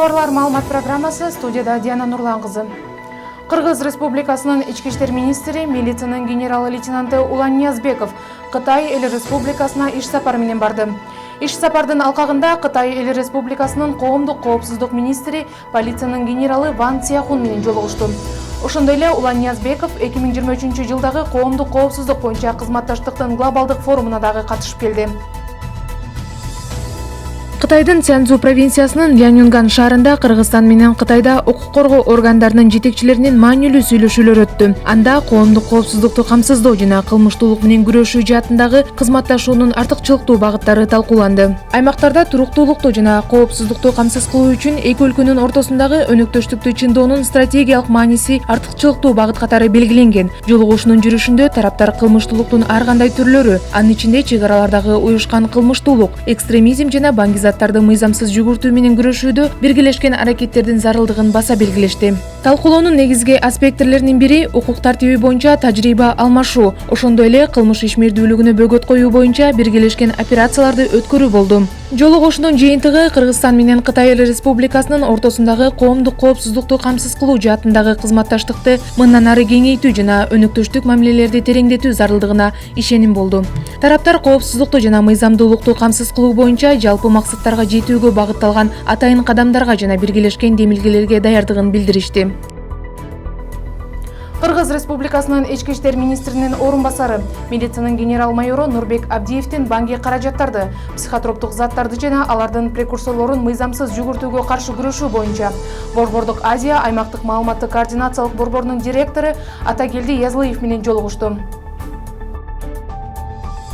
Товарлар маалымат программасы, студияда Диана Нурлан кызы. Кыргыз Республикасынын ички иштер министри, милициянын генерал-лейтенанты Улан Ниязбеков Кытай Эл Республикасына иш сапар менен барды. Иш сапардын алкагында Кытай Эл Республикасынын коомдук коопсуздук министри, полициянын генералы Ван Цяхун менен жолугушту. Ошондой эле Улан Ниязбеков 2023-жылдагы коомдук коопсуздук боюнча кызматташтыктын глобалдык форумуна дагы катышып келди. Кытайдын Цзянзу провинциясынын Ляньюнган шаарында Кыргызстан менен Кытайда укук коргоо органдарынын жетекчилеринин маанилүү сүйлөшүүлөр өттү. Анда коомдук коопсуздукту камсыздоо жана кылмыштуулук менен күрөшүү жаатындагы кызматташуунун артыкчылыктуу багыттары талкууланды. Аймактарда туруктуулукту жана коопсуздукту камсыз кылуу үчүн эки өлкөнүн ортосундагы өнөктөштүктү чыңдоонун стратегиялык мааниси артыкчылыктуу багыт катары белгиленген. Жолугушуунун жүрүшүндө тараптар кылмыштуулуктун ар кандай түрлөрү, анын ичинде чек аралардагы уюшкан кылмыштуулук, экстремизм жана баңгизаттарды мыйзамсыз жүгүртүү менен күрөшүүдө биргелешкен аракеттердин зарылдыгын баса белгилешти. Талкуулоонун негизги аспекттерлеринин бири укук тартиби боюнча тажрыйба алмашуу, ошондой эле кылмыш ишмердүүлүгүнө бөгөт коюу боюнча биргелешкен операцияларды өткөрүү болду. Жолугушуунун жыйынтыгы Кыргызстан менен Кытай Республикасынын ортосундагы коомдук коопсуздукту камсыз кылуу жаатындагы кызматташтыкты мындан ары кеңейтүү жана өнөктөштүк мамилелерди тереңдетүү зарылдыгына ишеним болду. Тараптар коопсуздукту жана мыйзамдуулукту камсыз кылуу боюнча жалпы максаттарга жетүүгө багытталган атайын кадамдарга жана биргелешкен демилгелерге даярдыгын билдиришти. Кыргыз Республикасынын ички иштер министринин орун басары, милициянын генерал-майору Нурбек Абдиевдин банги каражаттарды, психотроптук заттарды жана алардын прекурсорлорун мыйзамсыз жүгүртүүгө каршы күрөшүү боюнча Борбордук Азия аймактык маалыматтык координациялык борборунун директору Атагелди Язлыев менен жолугушту.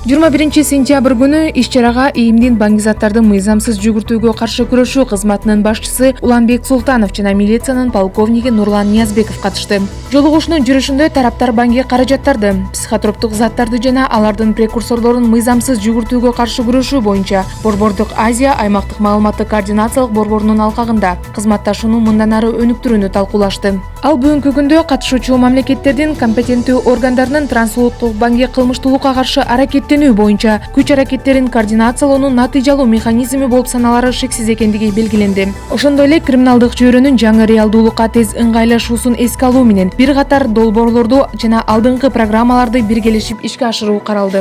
21 сентябрь күнү иш-чарага ИИМдин баңгизаттарды мыйзамсыз жүгүртүүгө каршы күрөшүү кызматынын башчысы Уланбек Султанов жана милициянын полковниги Нурлан Ниязбеков катышты. Жолугушуунун жүрүшүндө тараптар банги каражаттарды, психотроптук заттарды жана алардын прекурсорлорун мыйзамсыз жүгүртүүгө каршы күрөшүү боюнча Борбордук Азия аймактык маалыматтык координациялык борборунун алкагында кызматташууну мындан ары өнүктүрүүнү талкуулашты. Ал бүгүнкү күндө катышуучу мамлекеттердин компетенттүү органдарынын трансулуттук банги кылмыштуулукка каршы аракеттенүү боюнча күч аракеттерин координациялоонун натыйжалуу механизми болуп саналары шексиз экендиги белгиленди. Ошондой эле криминалдык жүйөрөнүн жаңы реалдуулукка тез ыңгайлашуусун эске алуу менен бир катар долбоорлорду жана алдыңкы программаларды биргелешип ишке ашыруу каралды.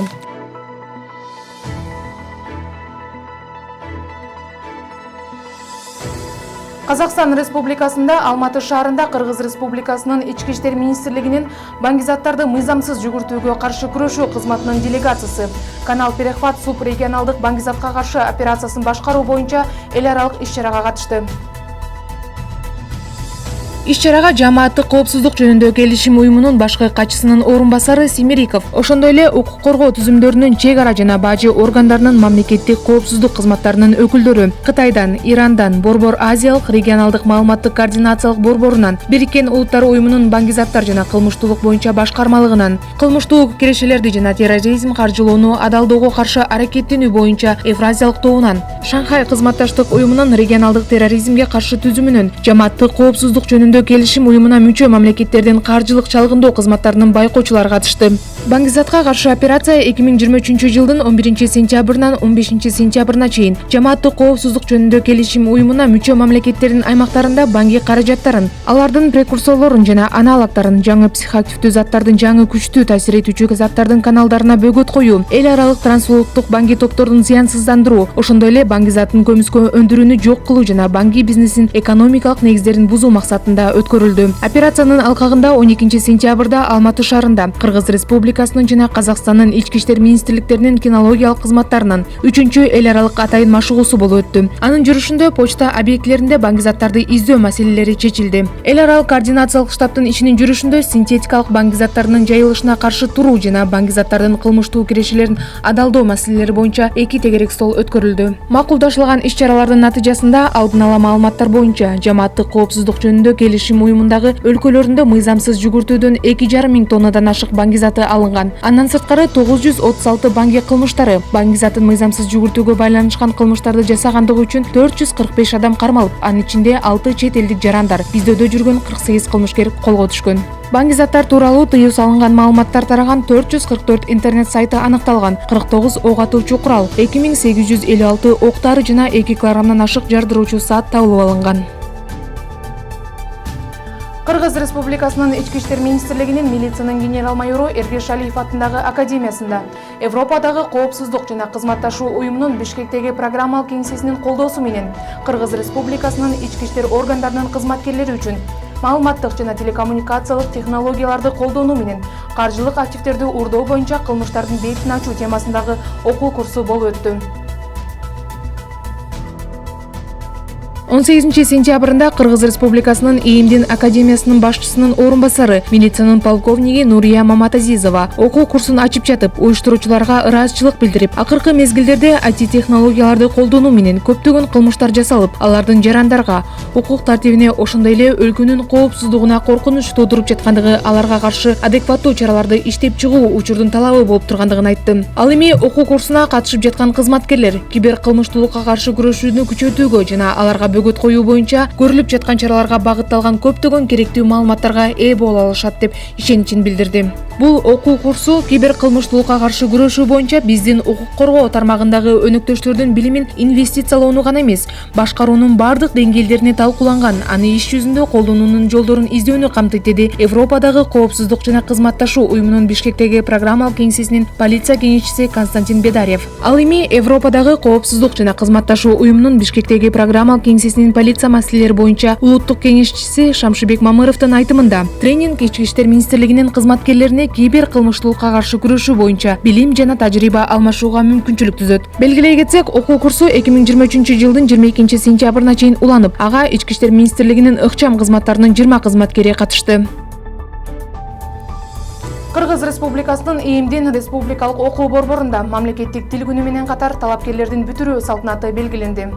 Казакстан Республикасында Алматы шаарында Кыргыз Республикасынын ички иштер министрлигинин баңгизаттарды мыйзамсыз жүгүртүүгө каршы күрөшүү кызматынын делегациясы Канал Перехват субрегионалдык баңгизатка каршы операциясын башкаруу боюнча эл аралык иш-чарага катышты. Иш-чарага жамааттык коопсуздук жөнүндө келишим уюмунун башкы катчысынын орун басары Семириков, ошондой эле укук коргоо түзүмдөрүнүн чек ара жана бажы органдарынын мамлекеттик коопсуздук кызматтарынын өкүлдөрү, Кытайдан, Ирандан, Борбор Азиялык регионалдык маалыматтык координациялык борборунан, Бириккен Улуттар уюмунун баңгизаттар жана кылмыштуулук боюнча башкармалыгынан, кылмыштуу кирешелерди жана терроризм каржылоону адалдоого каршы аракеттенүү боюнча Евразиялык тобунан, Шанхай кызматташтык уюмунун регионалдык терроризмге каршы түзүмүнүн, жамааттык коопсуздук жөнүндө келишим уюмуна мүчө мамлекеттердин каржылык чалгындоо кызматтарынын байкоочулары катышты. Баңгизатка каршы операция 2023-жылдын 11 сентябрынан 15 сентябрына чейин жамааттык коопсуздук жөнүндө келишим уюмуна мүчө мамлекеттердин аймактарында банги каражаттарын, алардын прекурсорлорун жана аналогдорун, жаңы психоактивдүү заттардын жаңы күчтүү таасир этүүчү заттардын каналдарына бөгөт коюу, эл аралык трансулуттук банги топторун зыянсыздандыруу, ошондой эле баңгизаттын көмүскө өндүрүүнү жок кылуу жана банги бизнесин экономикалык негиздерин бузуу максатында өткөрүлдү. Операциянын алкагында 12 сентябрда Алматы шаарында Кыргыз Республикасынын жана Казакстандын ички иштер министрликтеринин кинологиялык кызматтарынын 3-чү эл аралык атайын машыгуусу болуп өттү. Анын жүрүшүндө почта объектилеринде баңгизаттарды издөө маселелери чечилди. Эл аралык координациялык штабтын ишинин жүрүшүндө синтетикалык баңгизаттарынын жайылышына каршы туруу жана баңгизаттардын кылмыштуу кирешелерин адалдоо маселелери боюнча 2 тегерек стол өткөрүлдү. Макулдашылган иш-чаралардын натыйжасында алдын ала маалыматтар боюнча жамааттык коопсуздук жөнүндө келишим уюмундагы өлкөлөрүндө мыйзамсыз жүгүртүүдөн 2,5 миң тоннадан ашык баңгизаты алынган. Андан сырткары 936 банги кылмыштары, баңгизатын мыйзамсыз жүгүртүүгө байланышкан кылмыштарды жасагандыгы үчүн 445 адам кармалып, анын ичинде 6 чет элдик жарандар, издөөдө жүргөн 48 кылмышкер колго түшкөн. Баңгизаттар тууралуу тыюу салынган маалыматтар тараган 444 интернет сайты аныкталган, 49 ок атуучу курал, 2856 октары жана 2 килограммдан ашык жардыруучу саат табылып алынган. Кыргыз Республикасынын Ички иштер министрлигинин милициянын генерал-майору Эргеш Алиев атындагы академиясында Европадагы коопсуздук жана кызматташуу уюмунун Бишкектеги программалык кеңсесинин колдоосу менен Кыргыз Республикасынын ички иштер органдарынын кызматкерлери үчүн маалыматтык жана телекоммуникациялык технологияларды колдонуу менен каржылык активдерди уурдоо боюнча кылмыштардын бетин ачуу темасындагы окуу курсу болуп өттү. 18 сентябрында Кыргыз Республикасынын ИИМдин академиясынын башчысынын орун басары милициянын полковниги Нурия Маматазизова окуу курсун ачып жатып, уюштуруучуларга ыраазычылык билдирип, акыркы мезгилдерде IT технологияларды колдонуу менен көптөгөн кылмыштар жасалып, алардын жарандарга, укук тартибине, ошондой эле өлкөнүн коопсуздугуна коркунуч туудуруп жаткандыгы, аларга каршы адекваттуу чараларды иштеп чыгуу учурдун талабы болуп тургандыгын айтты. Ал эми окуу курсуна катышып жаткан кызматкерлер кибер кылмыштуулукка каршы күрөшүүнү күчөтүүгө жана аларга бөгөт коюу боюнча көрүлүп жаткан чараларга багытталган көптөгөн керектүү маалыматтарга ээ боло алышат деп ишеничин билдирди. Бул окуу курсу кибер кылмыштуулукка каршы күрөшүү боюнча биздин укук коргоо тармагындагы өнөктөштөрдүн билимин инвестициялоону гана эмес, башкаруунун бардык деңгээлдерине талкууланган, аны иш жүзүндө колдонуунун жолдорун издөөнү камтыйт, деди Европадагы коопсуздук жана кызматташуу уюмунун Бишкектеги программалык кеңсесинин полиция кеңешчиси Константин Бедарев. Ал эми Европадагы коопсуздук жана кызматташуу уюмунун Бишкектеги программалык кеңсесинин полиция маселелери боюнча улуттук кеңешчиси Шамшыбек Мамыровдун айтымында, тренинг ички иштер министрлигинин кызматкерлерине кибер кылмыштуулукка каршы күрөшүү боюнча билим жана тажрыйба алмашууга мүмкүнчүлүк түзөт. Белгилей кетсек, окуу курсу 2023-жылдын 22 сентябрына чейин уланып, ага ички иштер министрлигинин ыкчам кызматтарынын 20 кызматкери катышты. Кыргыз Республикасынын ИИМдин республикалык окуу борборунда мамлекеттик тил күнү менен катар талапкерлердин бүтүрүү салтанаты белгиленди.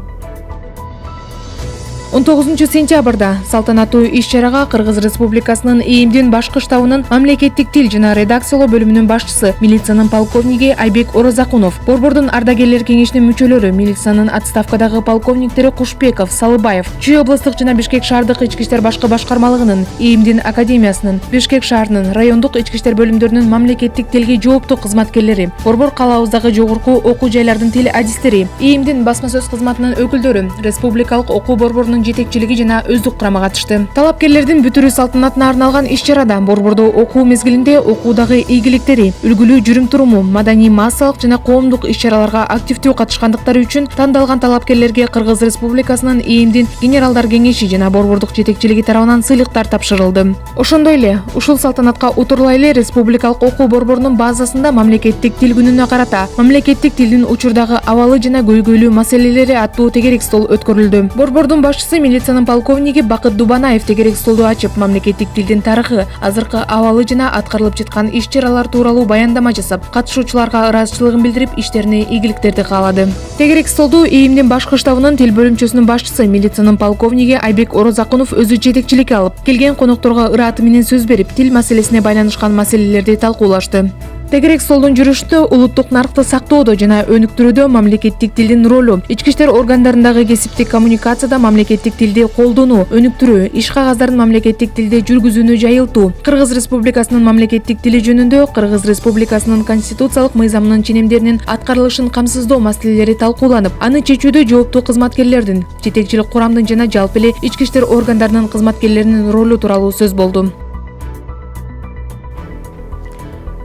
19 сентябрда салтанаттуу иш-чарага Кыргыз Республикасынын ИИМдин башкы штабынын мамлекеттик тил жана редакциялоо бөлүмүнүн башчысы, милициянын полковниги Айбек Орозакунов, борбордун ардагерлер кеңешинин мүчөлөрү, милициянын отставкадагы полковниктери Кушбеков, Салыбаев, Чүй облустук жана Бишкек шаардык ички иштер башкы башкармалыгынын, ИИМдин академиясынын, Бишкек шаарынын, райондук ички иштер бөлүмдөрүнүн мамлекеттик тилге жооптуу кызматкерлери, борбор калаабыздагы жогорку окуу жайлардын тил адистери, ИИМдин басма сөз кызматынын өкүлдөрү, республикалык окуу борборунун жетекчилиги жана өздүк курамы катышты. Талапкерлердин бүтүрүү салтанатына арналган иш-чарада борбордо окуу мезгилинде окуудагы ийгиликтери, үлгүлүү жүрүм-туруму, маданий массалык жана коомдук иш-чараларга активдүү катышкандыктары үчүн тандалган талапкерлерге Кыргыз Республикасынын ИИМдин генералдар кеңеши жана борбордук жетекчилиги тарабынан сыйлыктар тапшырылды. Ошондой эле ушул салтанатка утурлай эле республикалык окуу борборунун базасында мамлекеттик тил күнүнө карата мамлекеттик тилдин учурдагы абалы жана көйгөйлүү маселелери аттуу тегерек стол өткөрүлдү. Борбордун башчысы милициянын полковниги Бакыт Дубанаев тегерек столду ачып, мамлекеттик тилдин тарыхы, азыркы абалы жана аткарылып жаткан иш-чаралар тууралуу баяндама жасап, катышуучуларга ыраазычылыгын билдирип, иштерине ийгиликтерди каалады. Тегерек столду ИИМдин башкы штабынын тил бөлүмчөсүнүн башчысы, милициянын полковниги Айбек Орозакунов өзү жетекчиликке алып, келген конокторго ырааты менен сөз берип, тил маселесине байланышкан маселелерди талкуулашты. Тегерек столдун жүрүшүндө улуттук нарыкты сактоодо жана өнүктүрүүдө мамлекеттик тилдин ролу, ички иштер органдарындагы кесиптик коммуникацияда мамлекеттик тилди колдонуу, өнүктүрүү, иш кагаздарын мамлекеттик тилде жүргүзүүнү жайылтуу, Кыргыз Республикасынын мамлекеттик тили жөнүндө Кыргыз Республикасынын конституциялык мыйзамынын ченемдеринин аткарылышын камсыздоо маселелери талкууланып, аны чечүүдө жооптуу кызматкерлердин, жетекчилик курамдын жана жалпы эле ички иштер органдарынын кызматкерлеринин ролу тууралуу сөз болду.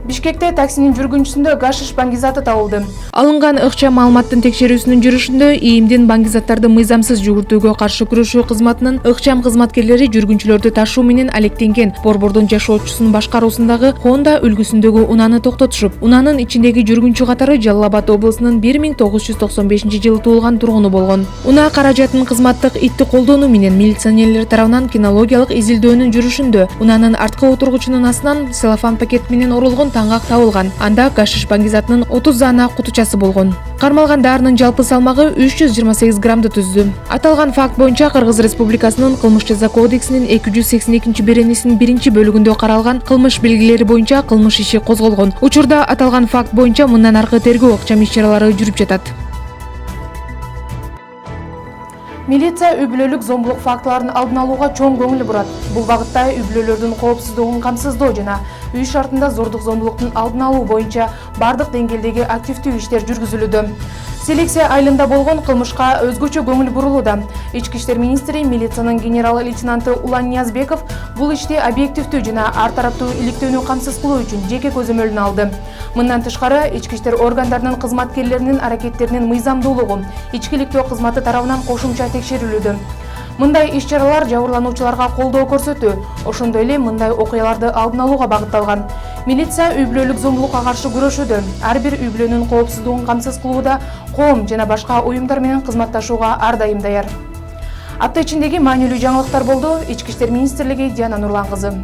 Бишкекте таксинин жүргүнчүсүндө гашиш баңгизаты табылды. Алынган ыкчам маалыматтын текшерүүсүнүн жүрүшүндө ИИМдин баңгизаттарды мыйзамсыз жүгүртүүгө каршы күрөшүү кызматынын ыкчам кызматкерлери жүргүнчүлөрдү ташуу менен алектенген борбордун жашоочусунун башкаруусундагы Honda үлгүсүндөгү унааны токтотушуп, унаанын ичиндеги жүргүнчү катары Жалал Абад облусунун 1995-жылы туулган тургуну болгон. Унаа каражатын кызматтык итти колдонуу менен милиционерлер тарабынан кинологиялык изилдөөнүн жүрүшүндө унаанын арткы отургучунун астынан целлофан пакет менен оролгон таңак табылган. Анда гашиш баңгизатынын 30 дана кутучасы болгон. Кармалган дарынын жалпы салмагы 328 граммды түздү. Аталган факт боюнча Кыргыз Республикасынын кылмыш жаза кодексинин 282 беренесинин 1-бөлүгүндө каралган кылмыш белгилери боюнча кылмыш иши козголгон. Учурда аталган факт боюнча мындан аркы тергөө ыкчам иш-чаралары жүрүп жатат. Милиция үй-бүлөлүк зомбулук фактыларын алдын алууга чоң көңүл бурат. Бул багытта үй-бүлөлөрдүн коопсуздугун камсыздоо жана үй шартында зордук зомбулуктун алдын алуу боюнча бардык деңгээлдеги активдүү иштер жүргүзүлүүдө. Селекция айылында болгон кылмышка өзгөчө көңүл бурулууда. Ички иштер министри милициянын генерал-лейтенанты Улан Ниязбеков бул ишти объективдүү жана ар тараптуу иликтөөнү камсыз кылуу үчүн жеке көзөмөлүнө алды. Мындан тышкары, ички иштер органдарынын кызматкерлеринин аракеттеринин мыйзамдуулугу ички иликтөө кызматы тарабынан кошумча текшерилүүдө. Мындай иш-чаралар жабырлануучуларга колдоо көрсөтүү, ошондой эле мындай окуяларды алдын алууга багытталган. Милиция үй-бүлөлүк зомбулукка каршы күрөшүүдө, ар бир үй-бүлөнүн коопсуздугун камсыз кылууда коом жана башка уюмдар менен кызматташууга ар дайым даяр. Апта ичиндеги маанилүү жаңылыктар болду. Ички иштер министрлиги, Диана Нурлан кызы.